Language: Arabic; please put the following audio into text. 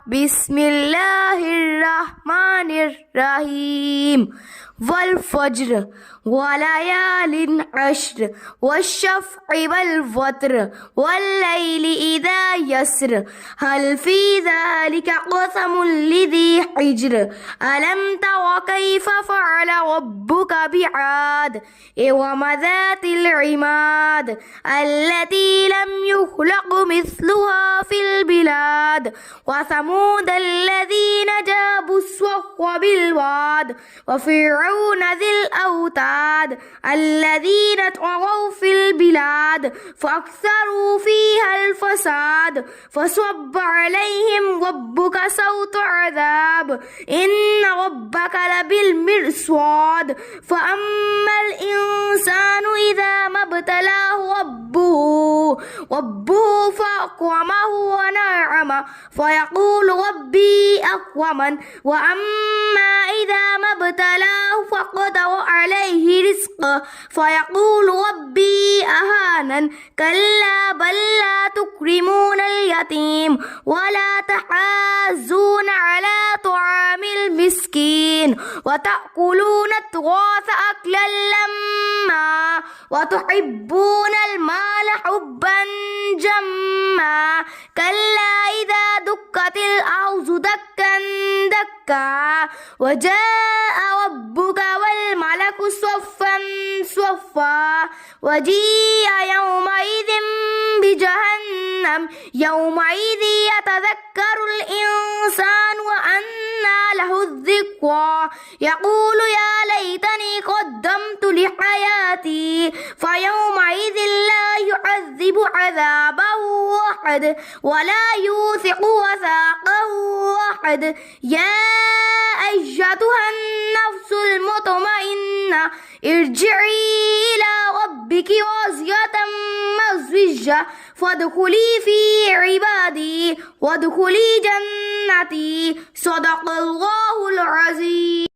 بسم الله الرحمن الرحيم والفجر وليال عشر والشفع والوتر والليل إذا يسر هل في ذلك قسم لذي حجر ألم تر كيف فعل ربك بعاد إرم ذات العماد التي لم يخلق مثلها في البلاد وثمود الذين جابوا الصخر بالواد وفرعون ذي الأوتاد الذين طغوا في البلاد فأكثروا فيها الفساد فصب عليهم ربك صوت عذاب إن ربك لبالمرصاد فأما الإنسان إذا ما ابتلاه ربه فأكرمه ونعمه فيقول ربي أكرمن وأما إذا ما ابتلاه فقدر عليه رزقه فيقول ربي أهانن كلا بل لا تكرمون اليتيم ولا تحاضون على طعام المسكين وتأكلون التراث أكلا لما وتحبون المال حبا جما كلا إذا دكت الأرض دكا دكا وجاء ربك والملك صفا صفا وجيء يومئذ بجهنم يومئذ يتذكر الإنسان وأنى له الذكرى يقول يا ليتني قدمت لحياتي فيومئذ لا يعذب عذابه أحد ولا يوثق وثاقه أحد يا أيتها النفس المطمئنة ارجعي إلى ربك راضية مرضية فادخلي في عبادي وادخلي جنتي صدق الله العظيم.